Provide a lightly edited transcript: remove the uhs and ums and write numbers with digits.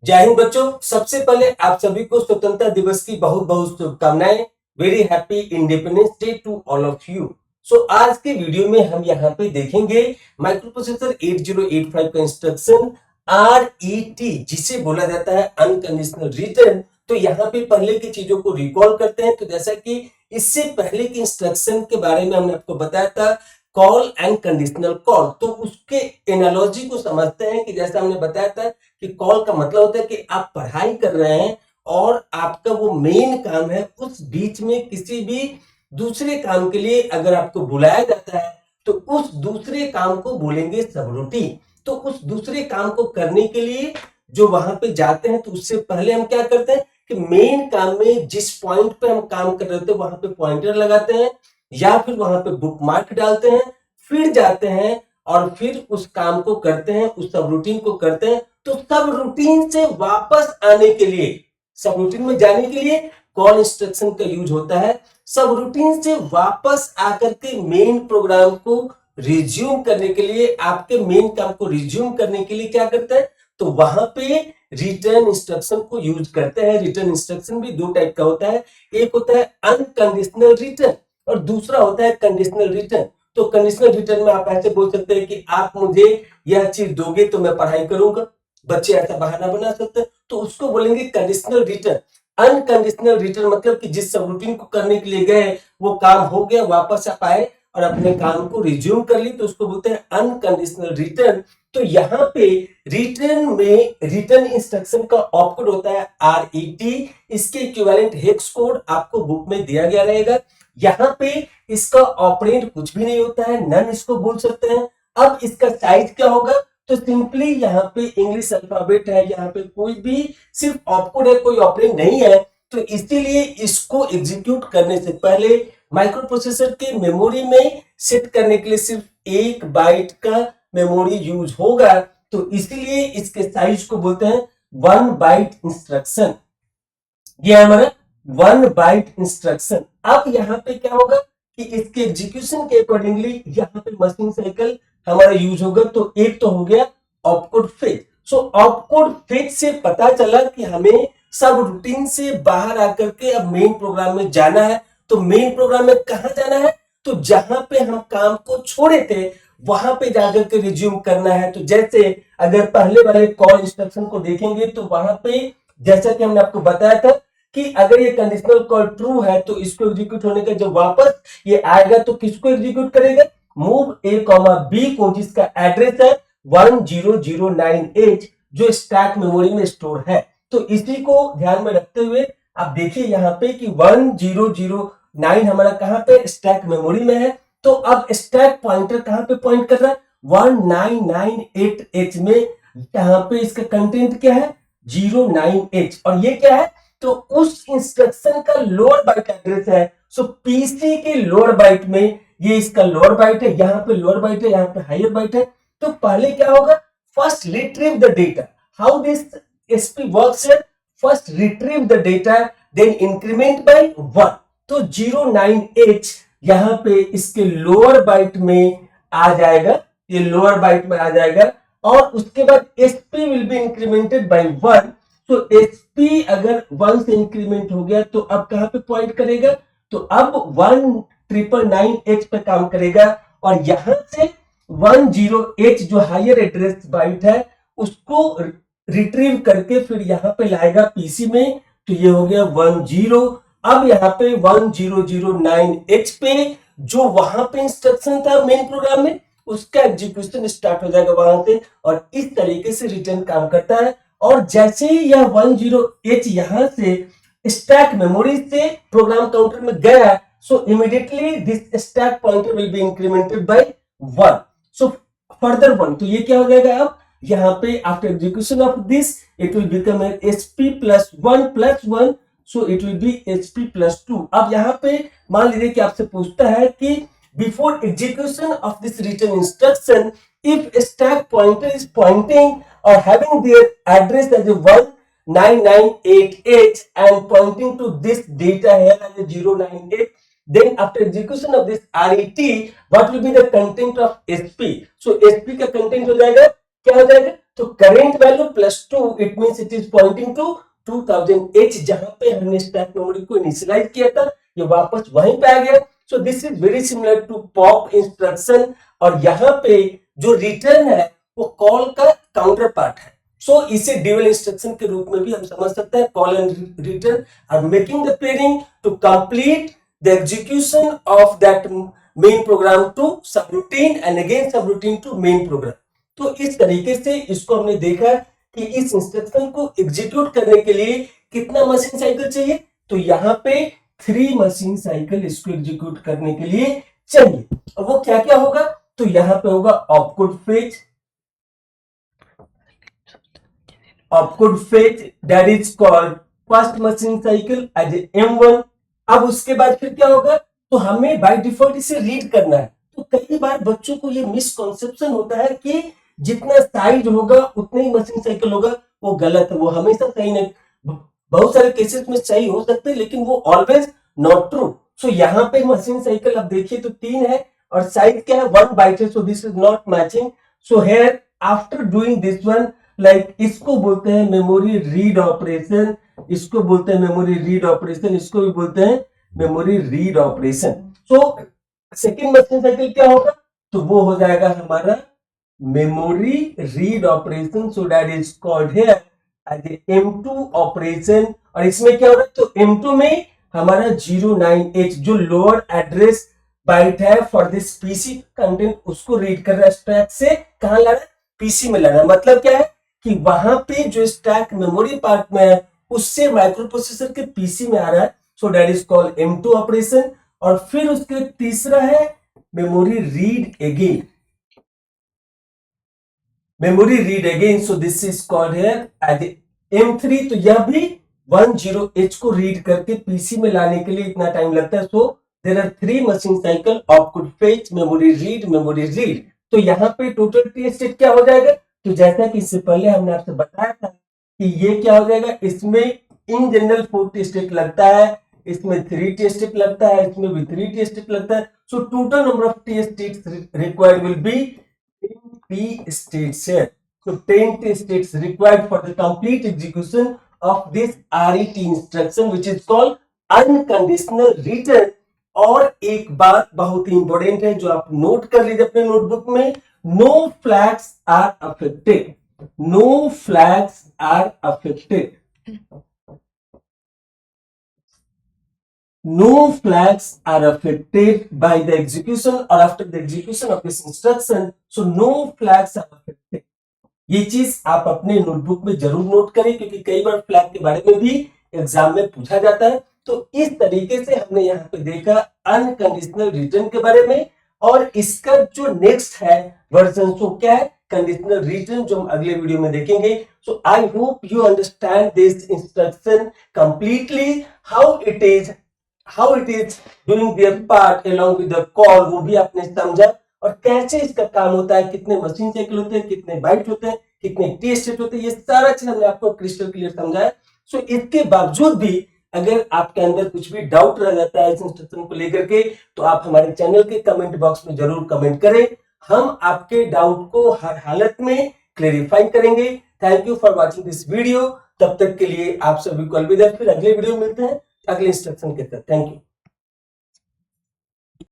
जय हिंद बच्चों, सबसे पहले आप सभी को स्वतंत्रता दिवस की बहुत बहुत शुभकामनाएं। Very happy independence day to all of you. So आज के वीडियो में हम यहाँ पे देखेंगे माइक्रो प्रोसेसर 8085 का इंस्ट्रक्शन RET, जिसे बोला जाता है अनकंडीशनल रिटर्न। तो यहाँ पे पहले की चीजों को रिकॉल करते हैं। तो जैसा कि इससे पहले के इंस्ट्रक्शन के बारे में हमने आपको बताया था कॉल एंड कंडीशनल कॉल, तो उसके एनालॉजी को समझते हैं कि जैसा हमने बताया था कि कॉल का मतलब होता है कि आप पढ़ाई कर रहे हैं और आपका वो मेन काम है, उस बीच में किसी भी दूसरे काम के लिए अगर आपको बुलाया जाता है तो उस दूसरे काम को बोलेंगे सबरूटीन। तो उस दूसरे काम को करने के लिए जो वहां पे जाते हैं तो उससे पहले हम क्या करते हैं कि मेन काम में जिस पॉइंट पे हम काम कर रहे होते हैं वहां पे पॉइंटर लगाते हैं या फिर वहां पे बुक मार्क डालते हैं, फिर जाते हैं और फिर उस काम को करते हैं, उस सब रूटीन को करते हैं। तो सब रूटीन से वापस आने के लिए, सब रूटीन में जाने के लिए कॉल इंस्ट्रक्शन का यूज होता है। सब रूटीन से वापस आकर के मेन प्रोग्राम को रिज्यूम करने के लिए, आपके मेन काम को रिज्यूम करने के लिए क्या करते हैं तो वहां पे रिटर्न इंस्ट्रक्शन को यूज करते हैं। रिटर्न इंस्ट्रक्शन भी दो टाइप का होता है, एक होता है अनकंडीशनल रिटर्न और दूसरा होता है कंडीशनल रिटर्न। तो कंडीशनल रिटर्न में आप ऐसे बोल सकते हैं कि आप मुझे यह चीज दोगे तो मैं पढ़ाई करूंगा, बच्चे ऐसा बहाना बना सकते हैं, तो उसको बोलेंगे कंडीशनल रिटर्न। अनकंडीशनल रिटर्न मतलब कि जिस सब रूटीन को करने के लिए गए वो काम हो गया, वापस आप आए और अपने काम को रिज्यूम कर ली, तो उसको बोलते हैं अनकंडीशनल रिटर्न। तो यहाँ पे रिटर्न में रिटर्न इंस्ट्रक्शन का ऑपकोड होता है RET। इसके इक्विवेलेंट हेक्स कोड आपको बुक में दिया गया रहेगा। यहाँ पे इसका ऑपरेंड कुछ भी नहीं होता है, नन इसको बोल सकते हैं। अब इसका साइज क्या होगा तो सिंपली यहाँ पे इंग्लिश अल्फाबेट है, यहाँ पे कोई भी सिर्फ ऑपकोड है, कोई ऑपरेंड नहीं है। तो इसीलिए इसको एग्जीक्यूट करने से पहले माइक्रो प्रोसेसर के मेमोरी में सेट करने के लिए सिर्फ 1 बाइट का मेमोरी यूज होगा। तो इसीलिए इसके साइज को बोलते हैं 1 बाइट इंस्ट्रक्शन। ये है हमारा 1 बाइट इंस्ट्रक्शन। अब यहाँ पे क्या होगा कि इसके एग्जीक्यूशन के अकॉर्डिंगली यहाँ पे मशीन साइकिल हमारा यूज होगा। तो एक तो हो गया ऑपकोड फेच। सो ऑपकोड फेच से पता चला कि हमें सब रूटीन से बाहर आकर के अब मेन प्रोग्राम में जाना है। तो मेन प्रोग्राम में कहा जाना है तो जहां पे हम काम को छोड़े थे वहां पे जाकर के रिज्यूम करना है। तो जैसे अगर पहले वाले कॉल इंस्ट्रक्शन को देखेंगे तो वहां पे जैसा कि हमने आपको बताया था कि अगर ये कंडीशनल कॉल ट्रू है तो इसको एग्जीक्यूट होने का जब वापस ये आएगा तो किसको एग्जीक्यूट करेगा, मूव A, B को, जिसका एड्रेस है 1009H जो स्टैक मेमोरी में स्टोर है। तो इसी को ध्यान में रखते हुए आप देखिए यहाँ पे कि 1009 हमारा कहां पे स्टैक मेमोरी में है। तो अब स्टैक पॉइंटर कहां पे पॉइंट कर रहा है 1998H में। यहाँ पे इसका कंटेंट क्या है 09H और ये क्या है तो उस इंस्ट्रक्शन का लोअर बाइट एड्रेस है। सो पीसी के लोअर बाइट में ये इसका लोअर बाइट है, यहाँ पे लोअर बाइट है, यहाँ पे हायर बाइट है। तो पहले क्या होगा, first retrieve the data. How this SP works है, first retrieve the data then increment by 1। तो 09H यहाँ पे इसके लोअर बाइट में आ जाएगा, ये लोअर बाइट में आ जाएगा और उसके बाद SP will be incremented by 1। तो SP अगर 1 से इंक्रीमेंट हो गया तो अब कहां पे पॉइंट करेगा तो अब 1999H पे काम करेगा और यहां से 10H जो हायर एड्रेस बाइट है उसको रिट्रीव करके फिर यहां पे लाएगा पीसी में। तो ये हो गया 10। अब यहाँ पे 1009H पे जो वहां पे इंस्ट्रक्शन था मेन प्रोग्राम में उसका एग्जीक्यूशन स्टार्ट हो जाएगा वहां से और इस तरीके से रिटर्न काम करता है। और जैसे ही यह 10H यहां से स्टैक मेमोरी से प्रोग्राम काउंटर में गया so immediately this stack pointer will be incremented by 1। So further 1। तो ये क्या हो जाएगा अब यहाँ पे after execution of this it will become SP plus 1 so it will be SP plus 2। अब यहाँ पे मान लीजिए कि आपसे पूछता है कि before execution of this return instruction if stack pointer is pointing or having their address as a 1998H and pointing to this data here as a 098, then after execution of this RET what will be the content of SP? So SP का content हो जाएगा क्या हो जाएगा तो current value +2 it means it is pointing to 2000H, जहां पे हमने स्टैक मेमोरी को इनिशियलाइज किया था ये वापस वहीं पे आ गया। So this is very similar to pop instruction, और यहाँ पे जो रिटर्न है वो कॉल का काउंटर पार्ट है। सो इसे ड्यूअल इंस्ट्रक्शन के रूप में भी हम समझ सकते हैं। Call and return are making the pairing to complete the execution of that main program to subroutine and again subroutine to main program. तो इस तरीके से इसको हमने देखा कि इस इंस्ट्रक्शन को एग्जीक्यूट करने के लिए कितना मशीन साइकिल चाहिए, तो यहाँ पे 3 मशीन साइकिल इसको एग्जीक्यूट करने के लिए चाहिए। और वो क्या क्या होगा, तो यहाँ पे होगा opcode fetch that is called first machine cycle as M1। अब उसके बाद फिर क्या होगा, तो हमें बाय डिफॉल्ट इसे रीड करना है। तो कई बार बच्चों को ये मिसकॉन्सेप्शन होता है कि जितना साइज होगा उतने ही मशीन साइकिल होगा, वो गलत है। वो हमेशा सही नहीं, बहुत सारे केसेस में सही हो सकते हैं लेकिन वो ऑलवेज नॉट ट्रू। सो यहाँ पे मशीन साइकिल अब देखिए तो 3 है और साइज क्या है 1 बाइट है, सो this is not matching. So here after doing this one, like इसको बोलते हैं मेमोरी रीड ऑपरेशन, इसको बोलते हैं मेमोरी रीड ऑपरेशन, इसको भी बोलते हैं memory read operation. So second machine cycle क्या होगा, तो वो हो जाएगा हमारा memory read operation, so that is called here as M2 operation. और इसमें क्या होगा, तो M2 में हमारा 09H जो लोअर एड्रेस बाइट है फॉर दिस पीसी कंटेंट, उसको रीड कर रहा है स्टैक से, कहां ला रहा है, पीसी में ला रहा है। मतलब क्या है कि वहां पे जो स्टैक मेमोरी पार्ट में है उससे माइक्रो प्रोसेसर के पीसी में आ रहा है, so that is called M2 operation. और फिर उसके तीसरा है memory read again, memory read again, so this is called here as M3। तो यह भी 10H को रीड करके पीसी में लाने के लिए इतना टाइम लगता है। So there are 3 machine cycle, opcode fetch, memory read, memory read. तो यहाँ पे टोटल टी स्टेट क्या हो जाएगा, तो जैसा कि इससे पहले हमने आपसे बताया था कि ये क्या हो जाएगा, इसमें इन जनरल 4 टी स्टेट लगता है, इसमें 3 टी स्टेट लगता है, इसमें भी 3 टी स्टेट लगता है। So total number of T states required will be 10 T states है। So 10 T states required for the complete execution of this RET instruction which is called unconditional return। और एक बात बहुत ही इंपॉर्टेंट है जो आप नोट कर लीजिए अपने नोटबुक में, no flags are affected, no flags are affected, no flags are affected by the execution or after the execution of this instruction, so no flags are affected। ये चीज आप अपने नोटबुक में जरूर नोट करें क्योंकि कई बार फ्लैग के बारे में भी एग्जाम में पूछा जाता है। तो इस तरीके से हमने यहाँ पे देखा अनकंडीशनल रिटर्न के बारे में, और इसका जो नेक्स्ट है वर्जन सो क्या है, कंडीशनल रिटर्न, जो हम अगले वीडियो में देखेंगे। So I hope you understand this instruction completely, how it is doing their part along with the call, वो भी आपने समझा, और कैसे इसका काम होता है, कितने मशीन साइकिल होते हैं, कितने बाइट होते हैं, कितने टी स्टेट होते हैं, ये सारा चीज हमने आपको क्रिस्टल क्लियर समझाया। सो इसके बावजूद भी अगर आपके अंदर कुछ भी डाउट रह जाता है इस इंस्ट्रक्शन को लेकर के, तो आप हमारे चैनल के कमेंट बॉक्स में जरूर कमेंट करें, हम आपके डाउट को हर हालत में क्लेरिफाई करेंगे। Thank you for watching this video. तब तक के लिए आप सभी को अलविदा, फिर अगले वीडियो में मिलते हैं अगले इंस्ट्रक्शन के साथ। Thank you.